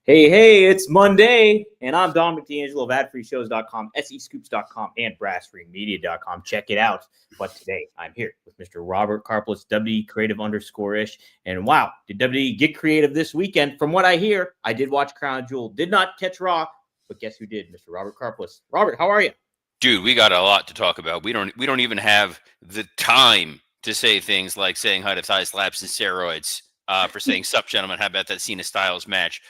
Hey, it's Monday, and I'm Dominic D'Angelo of AdFreeShows.com, SEScoops.com, and BrassFreeMedia.com. Check it out. But today, I'm here with Mr. Robert Karplus, WWE Creative _ish. And wow, did WWE get creative this weekend? From what I hear, I did watch Crown Jewel, did not catch Raw, but guess who did? Mr. Robert Karplus. Robert, how are you? Dude, we got a lot to talk about. We don't even have the time to say things like saying hi to thigh slaps and steroids for saying sup, gentlemen. How about that Cena Styles match?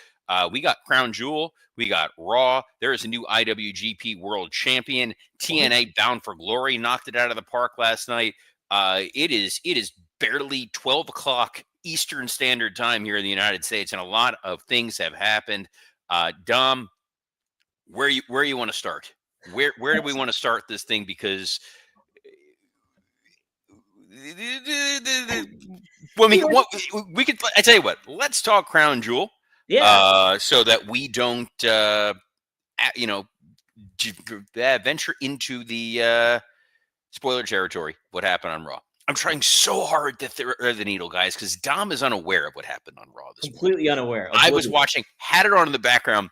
We got Crown Jewel. We got Raw. There is a new IWGP World Champion. TNA Bound for Glory knocked it out of the park last night. It is barely 12 o'clock Eastern Standard Time here in the United States, and a lot of things have happened. Dom, where you want to start? Where do we want to start this thing? Because we could. I tell you what. Let's talk Crown Jewel. Yeah. So that we don't, venture into the spoiler territory. What happened on Raw? I'm trying so hard to thread the needle, guys, because Dom is unaware of what happened on Raw this morning. Completely unaware. I was watching, had it on in the background.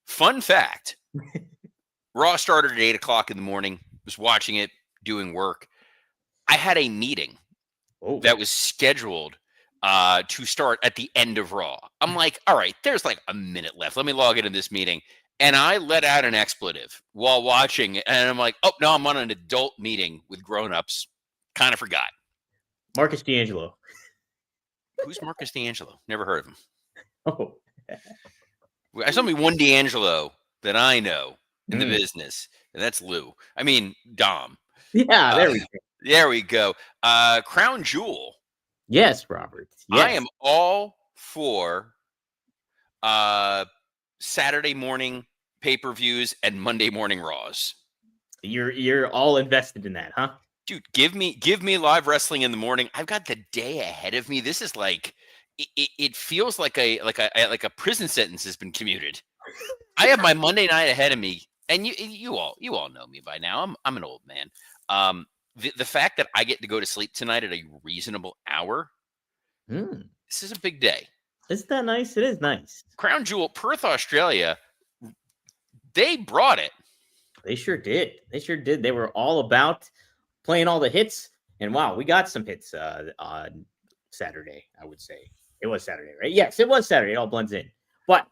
Fun fact. Raw started at 8 o'clock in the morning, was watching it, doing work. I had a meeting that was scheduled to start at the end of Raw. I'm like, all right, there's like a minute left. Let me log into this meeting. And I let out an expletive while watching. And I'm like, oh, no, I'm on an adult meeting with grown-ups. Kind of forgot. Marcus D'Angelo. Who's Marcus D'Angelo? Never heard of him. Oh. There's only one D'Angelo that I know in the business, and that's Lou. I mean, Dom. Yeah, there we go. There we go. Crown Jewel. Yes, Robert. Yes. I am all for Saturday morning pay-per-views and Monday morning Raws. You're all invested in that, huh? Dude, give me live wrestling in the morning. I've got the day ahead of me. This is like it feels like a prison sentence has been commuted. I have my Monday night ahead of me, and you all know me by now. I'm an old man. The fact that I get to go to sleep tonight at a reasonable hour, this is a big day. Isn't that nice? It is nice. Crown Jewel, Perth, Australia, they brought it. They sure did. They were all about playing all the hits. And wow, we got some hits on Saturday, I would say. It was Saturday, right? Yes, it was Saturday. It all blends in. But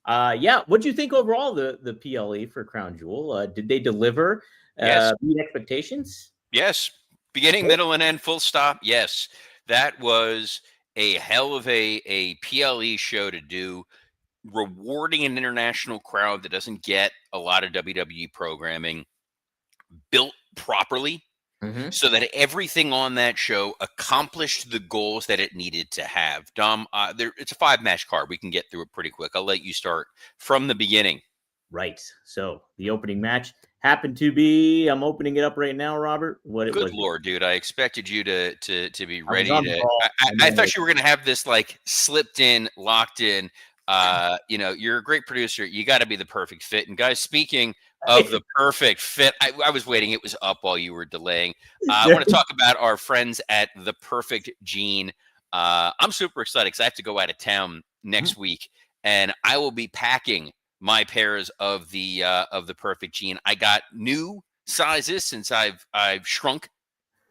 what do you think overall the PLE for Crown Jewel? Did they deliver meet expectations? Yes. Beginning, middle, and end, full stop. Yes. That was a hell of a PLE show to do, rewarding an international crowd that doesn't get a lot of WWE programming, built properly, so that everything on that show accomplished the goals that it needed to have. Dom, it's a 5-match card. We can get through it pretty quick. I'll let you start from the beginning. Right. So the opening match happened to be, I'm opening it up right now, Robert. Good Lord, dude. I expected you to be ready to. I thought you were going to have this like slipped in, locked in. You're a great producer. You got to be the perfect fit. And guys, speaking of the perfect fit, I was waiting. It was up while you were delaying. I want to talk about our friends at The Perfect Gene. I'm super excited because I have to go out of town next week, and I will be packing my pairs of the Perfect Gene. I got new sizes since I've shrunk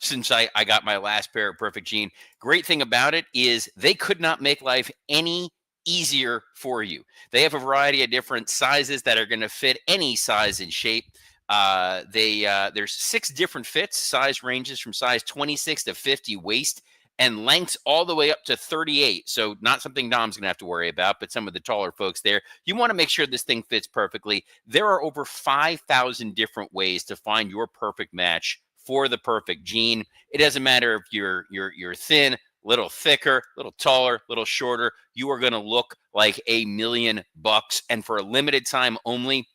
since I got my last pair of Perfect Gene. Great thing about it is they could not make life any easier for you. They have a variety of different sizes that are going to fit any size and shape. There's 6 different fits, size ranges from size 26 to 50 waist, and lengths all the way up to 38. So not something Dom's going to have to worry about, but some of the taller folks there. You want to make sure this thing fits perfectly. There are over 5,000 different ways to find your perfect match for the Perfect Gene. It doesn't matter if you're thin, little thicker, little taller, little shorter. You are going to look like $1 million. And for a limited time only,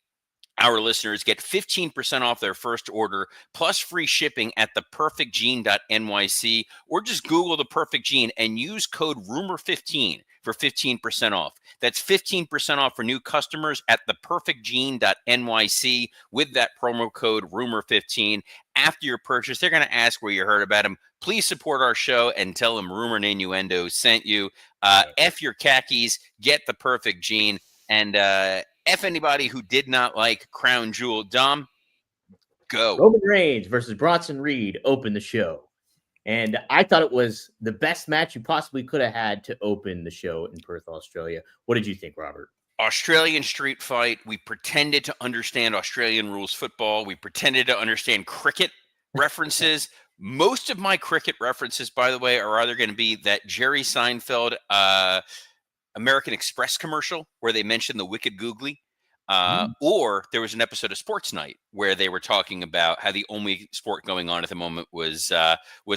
our listeners get 15% off their first order plus free shipping at theperfectgene.nyc, or just Google The Perfect Gene and use code RUMOR15 for 15% off. That's 15% off for new customers at theperfectgene.nyc with that promo code RUMOR15. after your purchase. They're going to ask where you heard about them. Please support our show and tell them Rumor and Innuendo sent you. F your khakis, get the perfect jean, and F anybody who did not like Crown Jewel. Dom, go. Roman Reigns versus Bronson Reed opened the show. And I thought it was the best match you possibly could have had to open the show in Perth, Australia. What did you think, Robert? Australian street fight. We pretended to understand Australian rules football. We pretended to understand cricket references. Most of my cricket references, by the way, are either going to be that Jerry Seinfeld American Express commercial where they mentioned the wicked googly. Or there was an episode of Sports Night where they were talking about how the only sport going on at the moment was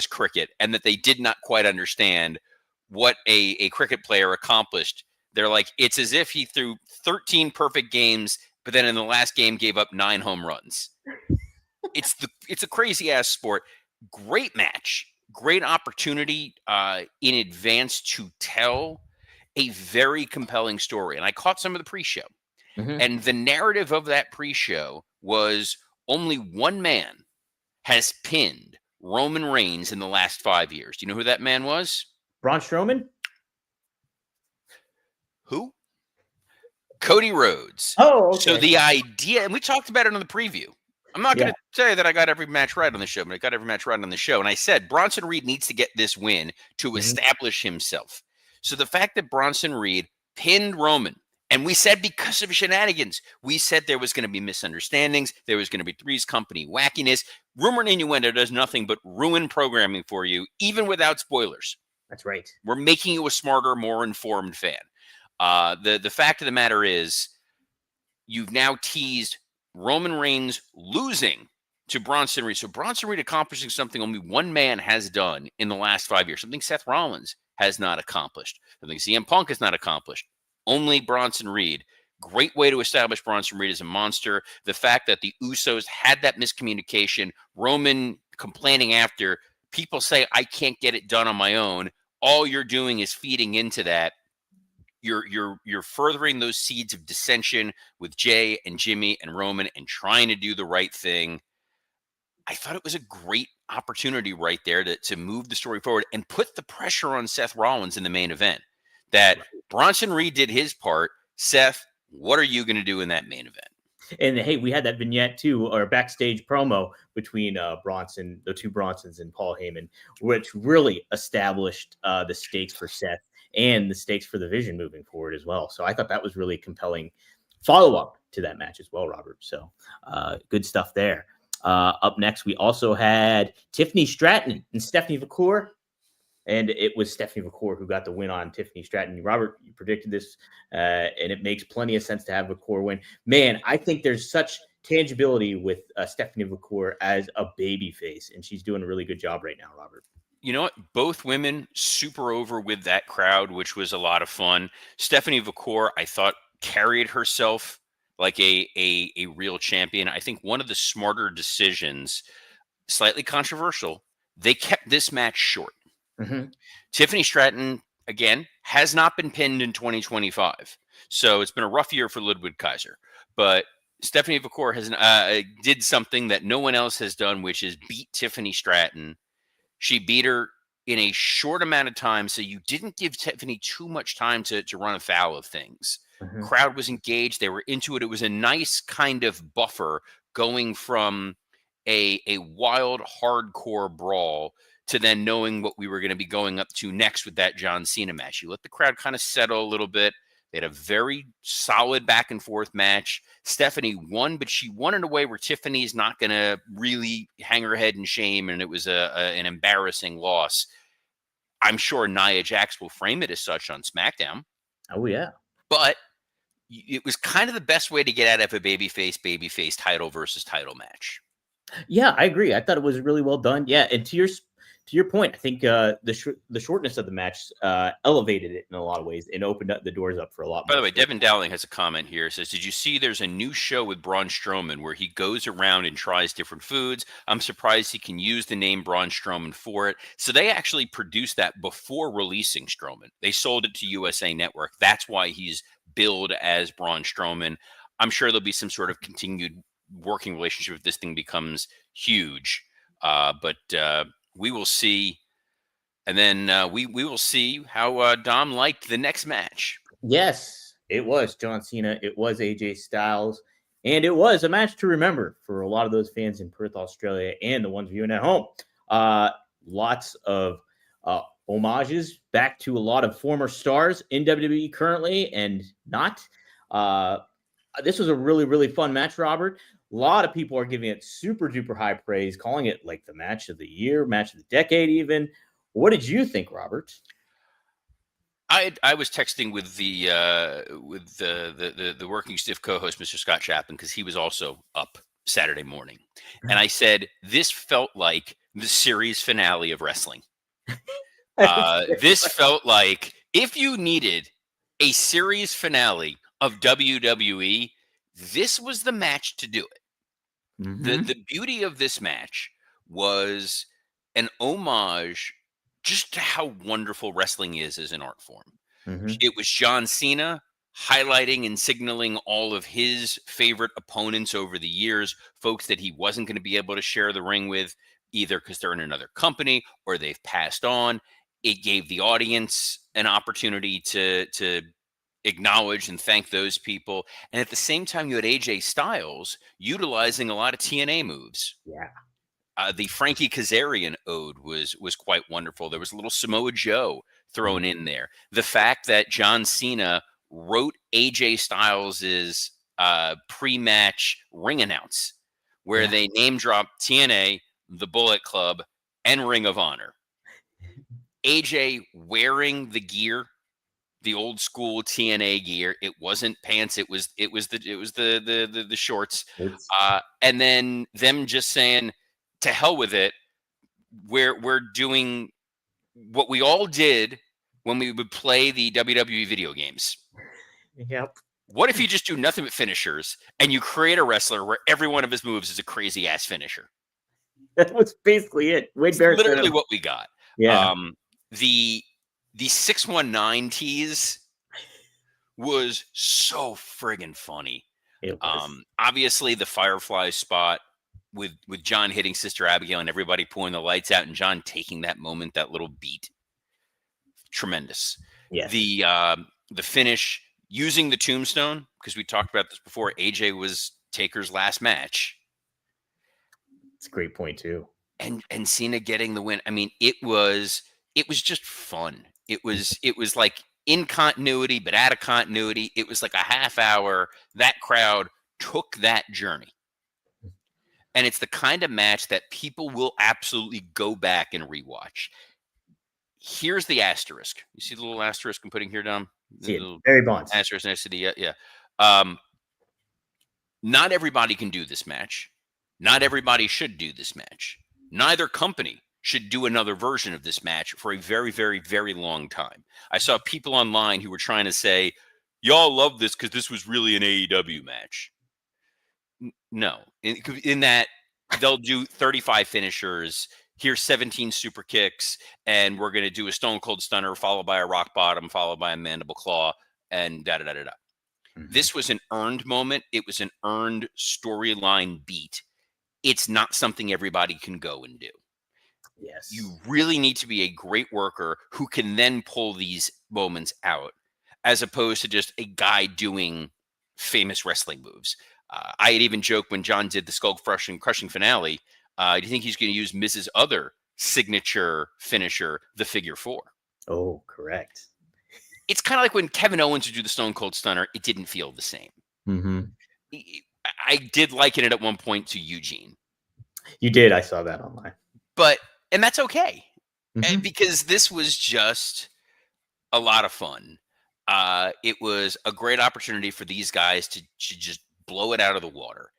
cricket, and that they did not quite understand what a cricket player accomplished. They're like, it's as if he threw 13 perfect games, but then in the last game gave up 9 home runs. It's a crazy ass sport. Great match, great opportunity in advance to tell a very compelling story. And I caught some of the pre-show. And the narrative of that pre-show was only one man has pinned Roman Reigns in the last 5 years. Do you know who that man was? Braun Strowman? Who? Cody Rhodes. Oh, okay. So the idea, and we talked about it on the preview. I'm not going to say that I got every match right on the show, but I got every match right on the show. And I said Bronson Reed needs to get this win to establish himself. So the fact that Bronson Reed pinned Roman, and we said because of shenanigans, we said there was going to be misunderstandings, there was going to be Three's Company wackiness. Rumor and Innuendo does nothing but ruin programming for you, even without spoilers. That's right. We're making you a smarter, more informed fan. The fact of the matter is, you've now teased Roman Reigns losing to Bronson Reed. So Bronson Reed accomplishing something only one man has done in the last 5 years, something Seth Rollins has not accomplished, something CM Punk has not accomplished. Only Bronson Reed. Great way to establish Bronson Reed as a monster. The fact that the Usos had that miscommunication, Roman complaining after, people say, I can't get it done on my own. All you're doing is feeding into that. You're furthering those seeds of dissension with Jay and Jimmy and Roman and trying to do the right thing. I thought it was a great opportunity right there to move the story forward and put the pressure on Seth Rollins in the main event. That Bronson Reed did his part. Seth, what are you going to do in that main event? And hey, we had that vignette too, or backstage promo between Bronson, the two Bronsons, and Paul Heyman, which really established the stakes for Seth and the stakes for the Vision moving forward as well. So I thought that was really compelling follow-up to that match as well, Robert. So good stuff there. Up next, we also had Tiffany Stratton and Stephanie McCool. And it was Stephanie McCool who got the win on Tiffany Stratton. Robert, you predicted this, and it makes plenty of sense to have McCool win. Man, I think there's such tangibility with Stephanie McCool as a babyface, and she's doing a really good job right now, Robert. You know what? Both women super over with that crowd, which was a lot of fun. Stephanie McCool, I thought, carried herself like a real champion. I think one of the smarter decisions, slightly controversial, they kept this match short. Tiffany Stratton, again, has not been pinned in 2025. So it's been a rough year for Ludwig Kaiser. But Stephanie McCool has did something that no one else has done, which is beat Tiffany Stratton. She beat her in a short amount of time, so you didn't give Tiffany too much time to run afoul of things. Crowd was engaged. They were into it. It was a nice kind of buffer going from a wild, hardcore brawl to then knowing what we were going to be going up to next with that John Cena match. You let the crowd kind of settle a little bit. They had a very solid back and forth match. Stephanie won, but she won in a way where Tiffany's not going to really hang her head in shame, and it was an embarrassing loss. I'm sure Nia Jax will frame it as such on SmackDown. Oh, yeah. But it was kind of the best way to get out of a babyface title versus title match. Yeah, I agree. I thought it was really well done. Yeah, and to your point, I think the shortness of the match elevated it in a lot of ways and opened up the doors up for a lot more. By the way, Devin Dowling has a comment here. It says, did you see there's a new show with Braun Strowman where he goes around and tries different foods? I'm surprised he can use the name Braun Strowman for it. So they actually produced that before releasing Strowman. They sold it to USA Network. That's why he's billed as Braun Strowman. I'm sure there'll be some sort of continued working relationship if this thing becomes huge. But we will see. And then we will see how Dom liked the next match. Yes, it was John Cena. It was AJ Styles. And it was a match to remember for a lot of those fans in Perth, Australia, and the ones viewing at home. Lots of homages back to a lot of former stars in WWE currently and not. This was a really, really fun match, Robert. A lot of people are giving it super duper high praise, calling it like the match of the year, match of the decade, even. What did you think, Robert? I was texting with the working stiff co-host, Mr. Scott Chapman, because he was also up Saturday morning, and I said this felt like the series finale of wrestling. This felt like if you needed a series finale of WWE, this was the match to do it. Mm-hmm. The beauty of this match was an homage just to how wonderful wrestling is as an art form. Mm-hmm. It was John Cena highlighting and signaling all of his favorite opponents over the years, folks that he wasn't going to be able to share the ring with, either because they're in another company or they've passed on. It gave the audience an opportunity to acknowledge and thank those people. And at the same time, you had AJ Styles utilizing a lot of TNA moves. Yeah. The Frankie Kazarian ode was quite wonderful. There was a little Samoa Joe thrown in there. The fact that John Cena wrote AJ Styles's pre-match ring announce, where they name dropped TNA, the Bullet Club, and Ring of Honor. AJ wearing the gear, the old school TNA gear. It wasn't pants. It was the shorts. And then them just saying, to hell with it. We're doing what we all did when we would play the WWE video games. Yep. What if you just do nothing but finishers and you create a wrestler where every one of his moves is a crazy ass finisher? That was basically it. It's literally what we got. Yeah. The 619 tease was so friggin' funny. It was. Obviously the Firefly spot with John hitting Sister Abigail and everybody pulling the lights out and John taking that moment, that little beat. Tremendous. Yes. The finish using the tombstone, because we talked about this before. AJ was Taker's last match. It's a great point too. And Cena getting the win. I mean, it was just fun. It was like in continuity, but out of continuity. It was like a half hour. That crowd took that journey. And it's the kind of match that people will absolutely go back and rewatch. Here's the asterisk. You see the little asterisk I'm putting here, Dom? Barry Bonds. Asterisk next to the, yeah. Not everybody can do this match. Not everybody should do this match. Neither company should do another version of this match for a very, very, very long time. I saw people online who were trying to say, y'all love this because this was really an AEW match. No, in that they'll do 35 finishers. Here's 17 super kicks, and we're going to do a Stone Cold Stunner followed by a Rock Bottom, followed by a Mandible Claw, and da-da-da-da-da. Mm-hmm. This was an earned moment. It was an earned storyline beat. It's not something everybody can go and do. Yes. You really need to be a great worker who can then pull these moments out, as opposed to just a guy doing famous wrestling moves. I had even joked when John did the skull crushing finale, do you think he's going to use Miz's other signature finisher, the figure four? Oh, correct. It's kind of like when Kevin Owens would do the Stone Cold Stunner. It didn't feel the same. Mm-hmm. I did liken it at one point to Eugene. You did. I saw that online. And that's okay. Mm-hmm. Because this was just a lot of fun. It was a great opportunity for these guys to just blow it out of the water.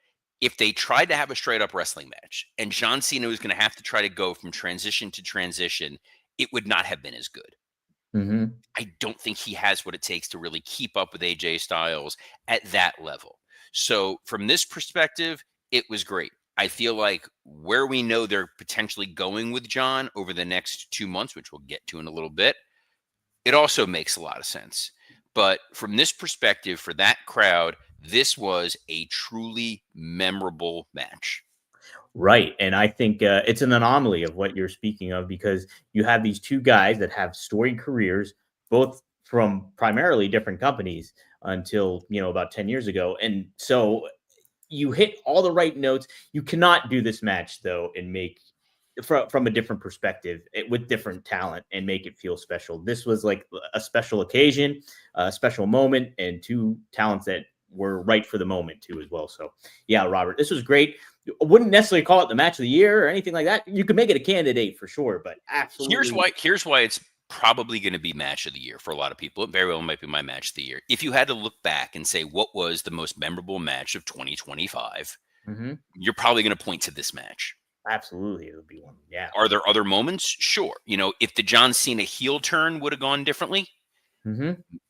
If they tried to have a straight up wrestling match and John Cena was going to have to try to go from transition to transition, it would not have been as good. Mm-hmm. I don't think he has what it takes to really keep up with AJ Styles at that level. So from this perspective, it was great. I feel like where we know they're potentially going with John over the next 2 months, which we'll get to in a little bit, it also makes a lot of sense. But from this perspective, for that crowd, this was a truly memorable match. Right. And I think it's an anomaly of what you're speaking of, because you have these two guys that have storied careers, both from primarily different companies until, about 10 years ago. And so you hit all the right notes. You cannot do this match, though, and make from a different perspective with different talent and make it feel special. This was like a special occasion, a special moment, and two talents that were right for the moment too as well. So yeah, Robert, this was great. I wouldn't necessarily call it the match of the year or anything like that. You could make it a candidate for sure, but absolutely. Here's why it's probably going to be match of the year for a lot of people. It very well might be my match of the year. If you had to look back and say what was the most memorable match of 2025, you're probably going to point to this match. Absolutely, it would be one. Yeah. Are there other moments? Sure. If the John Cena heel turn would have gone differently,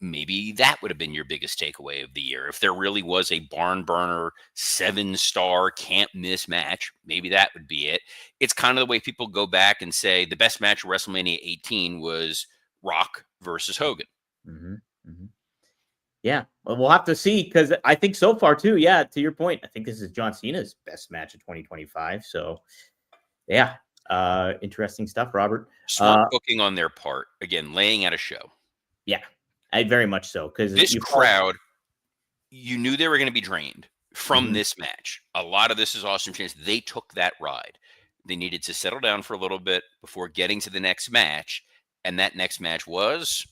maybe that would have been your biggest takeaway of the year. If there really was a barn burner 7-star can't miss match, maybe that would be it. It's kind of the way people go back and say the best match of WrestleMania 18 was Rock versus Hogan. Yeah, well, we'll have to see, because I think so far too. Yeah, to your point, I think this is John Cena's best match of 2025. So yeah, interesting stuff, Robert. Smart booking on their part. Again, laying out a show. Yeah, I very much so, because this crowd, you knew they were going to be drained from this match. A lot of this is Austin Chains. They took that ride. They needed to settle down for a little bit before getting to the next match, and that next match was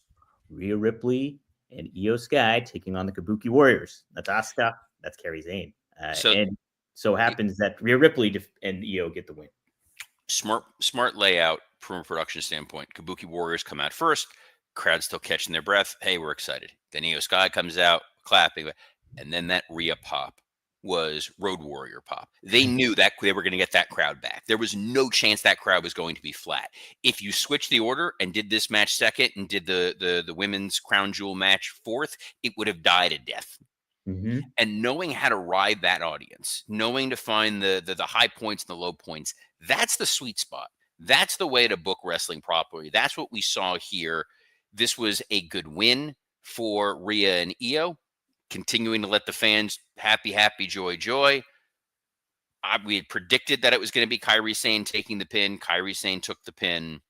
Rhea Ripley and Io Sky taking on the Kabuki Warriors. That's Asuka. That's Kairi Sane. And so happens that Rhea Ripley and Io get the win. Smart layout from a production standpoint. Kabuki Warriors come out first. Crowd still catching their breath. Hey, we're excited. Then Io Sky comes out clapping. And then that Rhea pop was Road Warrior pop. They knew that they were going to get that crowd back. There was no chance that crowd was going to be flat. If you switched the order and did this match second and did the women's crown jewel match fourth, it would have died a death. And knowing how to ride that audience, knowing to find the high points and the low points, that's the sweet spot. That's the way to book wrestling properly. That's what we saw here. This was a good win for Rhea and Io, continuing to let the fans happy, joy. We had predicted that it was going to be Kairi Sane taking the pin. Kairi Sane took the pin.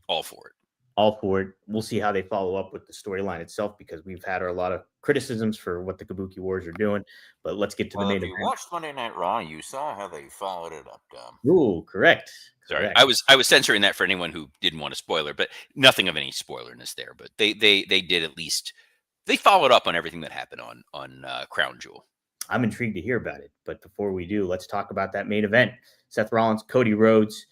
All for it. All for it. We'll see how they follow up with the storyline itself, because we've had a lot of criticisms for what the Kabuki Warriors are doing. But let's get to the main event. If you watched Monday Night Raw, you saw how they followed it up, Dom. Ooh, correct. Sorry, I was censoring that for anyone who didn't want a spoiler, but nothing of any spoilerness there. But they did at least. They followed up on everything that happened on Crown Jewel. I'm intrigued to hear about it. But before we do, let's talk about that main event. Seth Rollins, Cody Rhodes.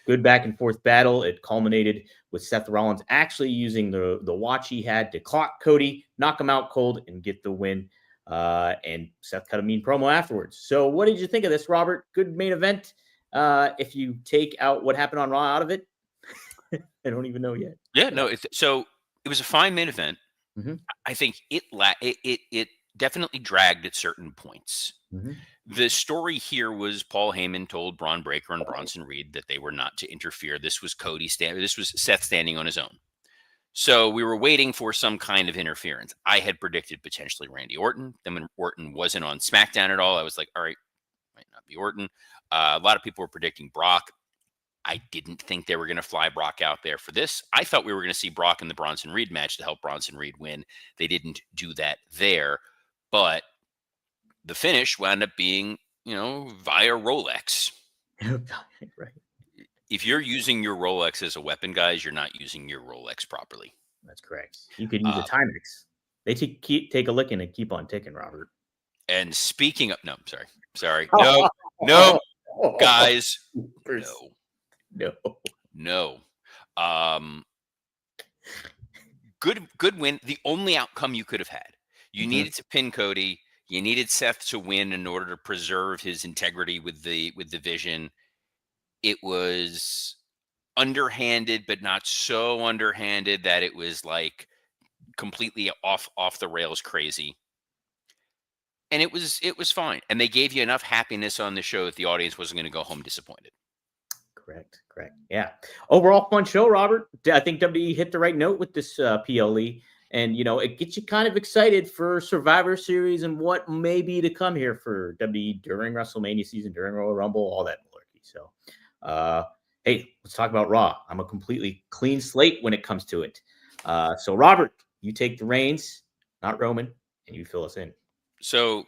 Good back and forth battle. It culminated with Seth Rollins actually using the watch he had to clock Cody, knock him out cold, and get the win. And Seth cut a mean promo afterwards. So what did you think of this, Robert? Good main event. If you take out what happened on Raw out of it, I don't even know yet. Yeah, no. So it was a fine main event. I think it definitely dragged at certain points. The story here was Paul Heyman told Braun Breaker and Bronson Reed that they were not to interfere. This was This was Seth standing on his own. So we were waiting for some kind of interference. I had predicted potentially Randy Orton. Then when Orton wasn't on SmackDown at all, I was like, all right, might not be Orton. A lot of people were predicting Brock. I didn't think they were going to fly Brock out there for this. I thought we were going to see Brock in the Bronson Reed match to help Bronson Reed win. They didn't do that there. But the finish wound up being, via Rolex. Right. If you're using your Rolex as a weapon, guys, you're not using your Rolex properly. That's correct. You could use a Timex. They take a licking and keep on ticking, Robert. And speaking of, no, sorry. No, guys, no. Good win. The only outcome you could have had. You needed to pin Cody. You needed Seth to win in order to preserve his integrity with the vision. It was underhanded, but not so underhanded that it was like completely off the rails crazy. And it was fine. And they gave you enough happiness on the show that the audience wasn't going to go home disappointed. Correct. Yeah. Overall fun show, Robert. I think WWE hit the right note with this PLE. And, it gets you kind of excited for Survivor Series and what may be to come here for WWE during WrestleMania season, during Royal Rumble, all that malarkey. So, hey, let's talk about Raw. I'm a completely clean slate when it comes to it. So, Robert, you take the reins, not Roman, and you fill us in. So,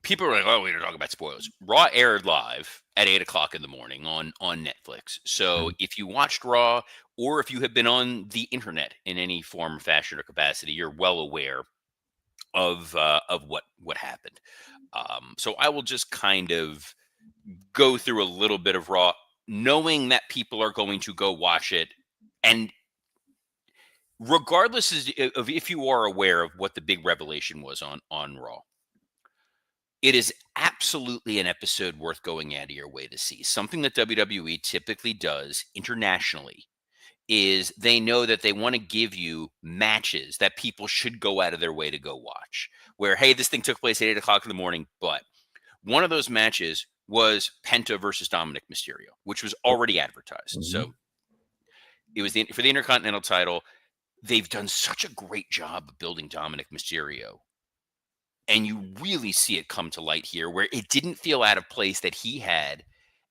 people are like, "Oh, we're going to talk about spoilers." Raw aired live at 8:00 in the morning on Netflix. So if you watched Raw, or if you have been on the internet in any form, fashion, or capacity, you're well aware of what happened. So I will just kind of go through a little bit of Raw, knowing that people are going to go watch it, and regardless of if you are aware of what the big revelation was on Raw. It is absolutely an episode worth going out of your way to see. Something that WWE typically does internationally is they know that they want to give you matches that people should go out of their way to go watch. Where, hey, this thing took place at 8:00 in the morning, but one of those matches was Penta versus Dominic Mysterio, which was already advertised. So it was for the Intercontinental title. They've done such a great job of building Dominic Mysterio. And you really see it come to light here, where it didn't feel out of place that he had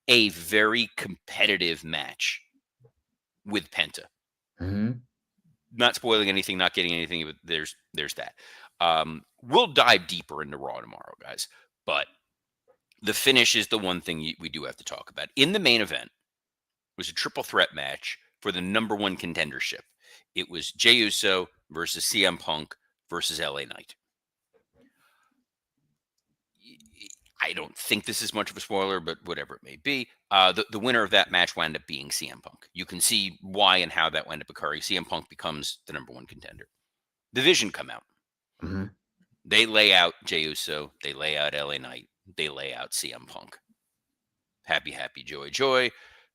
a very competitive match with Penta. Not spoiling anything, not getting anything, but there's that. We'll dive deeper into Raw tomorrow, guys. But the finish is the one thing we do have to talk about. In the main event was a triple threat match for the #1 contendership. It was Jey Uso versus CM Punk versus LA Knight. I don't think this is much of a spoiler, but whatever it may be, the winner of that match wound up being CM Punk. You can see why and how that wound up occurring. CM Punk becomes the #1 contender. The Vision come out. They lay out Jey Uso. They lay out LA Knight. They lay out CM Punk. Happy, happy, joy, joy.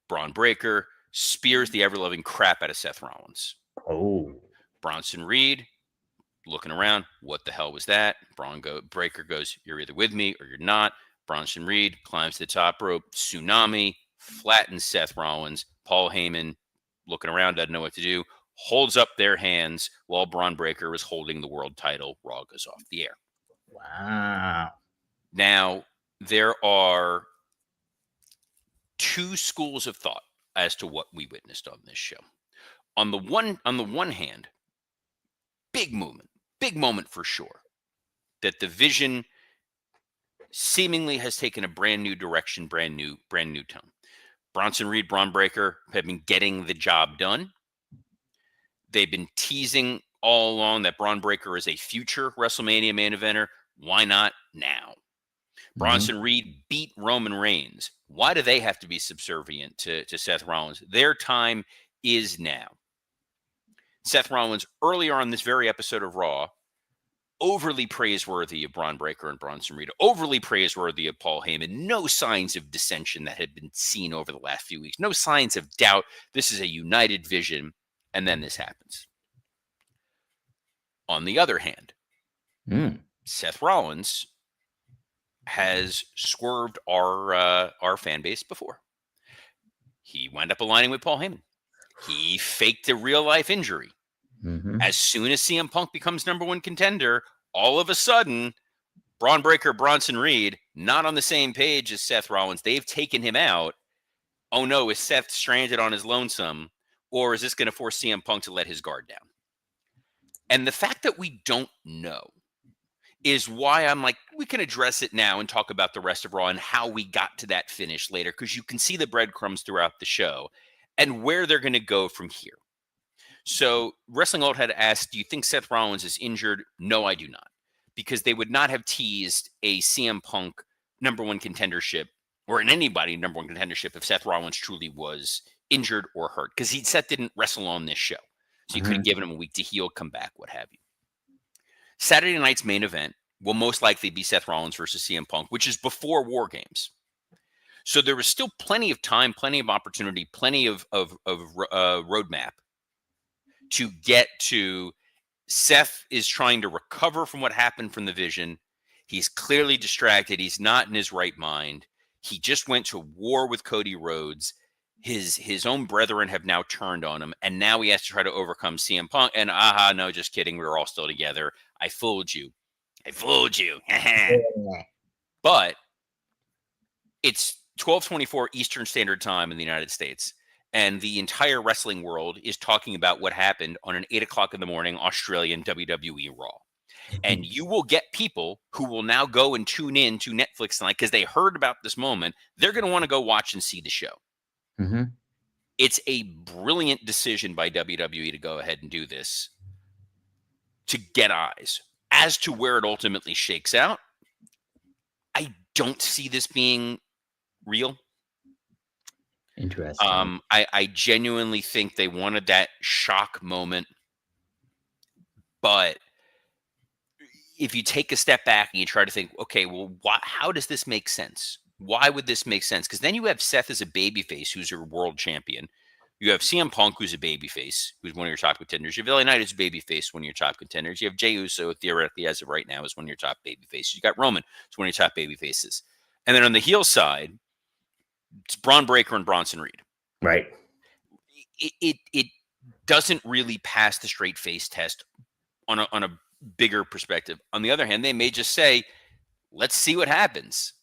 Braun Breaker spears the ever-loving crap out of Seth Rollins. Bronson Reed looking around, what the hell was that? Breaker goes, you're either with me or you're not. Bronson Reed climbs the top rope, tsunami, flattens Seth Rollins. Paul Heyman looking around, doesn't know what to do, holds up their hands while Braun Breaker is holding the world title. Raw goes off the air. Wow. Now, there are two schools of thought as to what we witnessed on this show. On the one hand, big moment for sure, that the Vision seemingly has taken a brand new direction, brand new tone. Bronson Reed, Braun Breaker have been getting the job done. They've been teasing all along that Braun Breaker is a future WrestleMania main eventer. Why not now? Bronson Reed beat Roman Reigns. Why do they have to be subservient to Seth Rollins? Their time is now. Seth Rollins, earlier on this very episode of Raw, overly praiseworthy of Braun Breaker and Bronson Reed, overly praiseworthy of Paul Heyman. No signs of dissension that had been seen over the last few weeks. No signs of doubt. This is a united Vision. And then this happens. On the other hand, Seth Rollins has swerved our fan base before. He wound up aligning with Paul Heyman. He faked a real-life injury. As soon as CM Punk becomes #1 contender, all of a sudden, Braun Breaker, Bronson Reed, not on the same page as Seth Rollins. They've taken him out. Oh no, is Seth stranded on his lonesome? Or is this going to force CM Punk to let his guard down? And the fact that we don't know is why I'm like, we can address it now and talk about the rest of Raw and how we got to that finish later, because you can see the breadcrumbs throughout the show and where they're going to go from here. So Wrestling Old had asked, do you think Seth Rollins is injured? No, I do not. Because they would not have teased a CM Punk #1 contendership, or in anybody #1 contendership, if Seth Rollins truly was injured or hurt. Because Seth didn't wrestle on this show. So you could have given him a week to heal, come back, what have you. Saturday night's main event will most likely be Seth Rollins versus CM Punk, which is before War Games. So there was still plenty of time, plenty of opportunity, plenty of roadmap to get to. Seth is trying to recover from what happened from the Vision. He's clearly distracted. He's not in his right mind. He just went to war with Cody Rhodes. his own brethren have now turned on him, and now he has to try to overcome CM Punk. And no, just kidding. We were all still together. I fooled you. But it's 12:24 Eastern Standard Time in the United States, and the entire wrestling world is talking about what happened on an 8:00 in the morning Australian WWE Raw. And you will get people who will now go and tune in to Netflix tonight because they heard about this moment. They're going to want to go watch and see the show. Mm-hmm. It's a brilliant decision by WWE to go ahead and do this to get eyes. As to where it ultimately shakes out, I don't see this being real. Interesting. I genuinely think they wanted that shock moment, but if you take a step back and you try to think, okay, well, how does this make sense? Why would this make sense? Because then you have Seth as a babyface, who's your world champion. You have CM Punk, who's a babyface, who's one of your top contenders. You have LA Knight, who's a babyface, one of your top contenders. You have Jey Uso, theoretically, as of right now, is one of your top babyfaces. You got Roman, who's one of your top babyfaces. And then on the heel side, it's Braun Breaker and Bronson Reed. Right. It doesn't really pass the straight face test on a bigger perspective. On the other hand, they may just say, let's see what happens.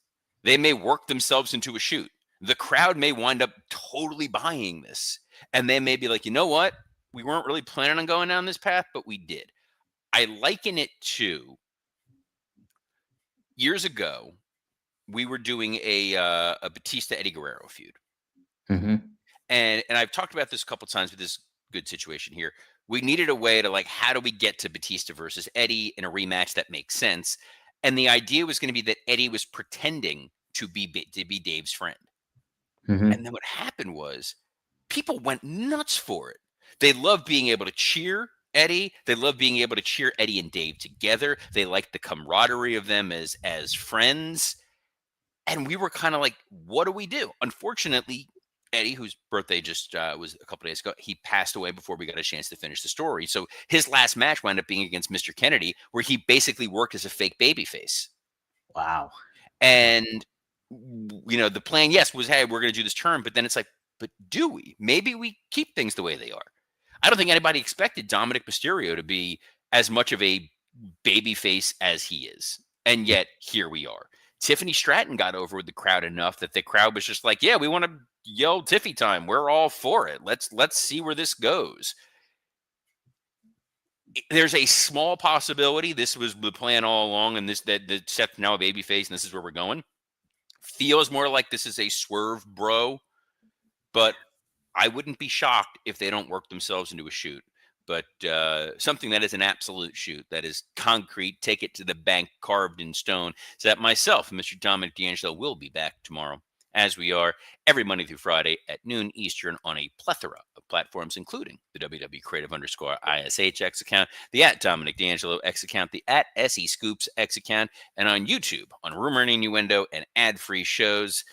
They may work themselves into a shoot. The crowd may wind up totally buying this. And they may be like, you know what? We weren't really planning on going down this path, but we did. I liken it to years ago, we were doing a Batista Eddie Guerrero feud. Mm-hmm. And I've talked about this a couple times with this good situation here. We needed a way to, like, how do we get to Batista versus Eddie in a rematch that makes sense? And the idea was going to be that Eddie was pretending to be Dave's friend. Mm-hmm. And then what happened was people went nuts for it. They loved being able to cheer Eddie. They loved being able to cheer Eddie and Dave together. They liked the camaraderie of them as friends. And we were kind of like, what do we do? Unfortunately, Eddie, whose birthday just was a couple days ago, he passed away before we got a chance to finish the story. So his last match wound up being against Mr. Kennedy, where he basically worked as a fake babyface. Wow. And, the plan, yes, was, hey, we're going to do this turn. But then it's like, but do we? Maybe we keep things the way they are. I don't think anybody expected Dominic Mysterio to be as much of a babyface as he is. And yet, here we are. Tiffany Stratton got over with the crowd enough that the crowd was just like, yeah, we want to yell Tiffy time. We're all for it. Let's see where this goes. There's a small possibility this was the plan all along, and that Seth's now a babyface, and this is where we're going. Feels more like this is a swerve, bro. But I wouldn't be shocked if they don't work themselves into a shoot. But something that is an absolute shoot, that is concrete, take it to the bank, carved in stone, so that myself and Mr. Dominic D'Angelo will be back tomorrow, as we are every Monday through Friday at noon Eastern on a plethora of platforms, including the WW Creative _ ISH account, the @Dominic D'Angelo X account, the @SE Scoops X account, and on YouTube on Rumor and Innuendo and ad-free shows.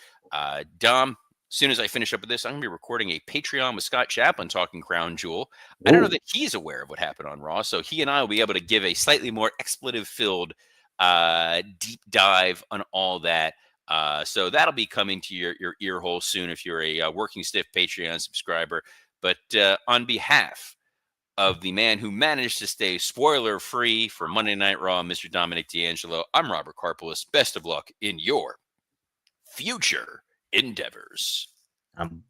Dom, as soon as I finish up with this, I'm going to be recording a Patreon with Scott Chaplin talking Crown Jewel. I don't know that he's aware of what happened on Raw, so he and I will be able to give a slightly more expletive-filled deep dive on all that. So that'll be coming to your ear hole soon if you're a Working Stiff Patreon subscriber. But on behalf of the man who managed to stay spoiler-free for Monday Night Raw, Mr. Dominic D'Angelo, I'm Robert Karpolis. Best of luck in your future endeavors. I'm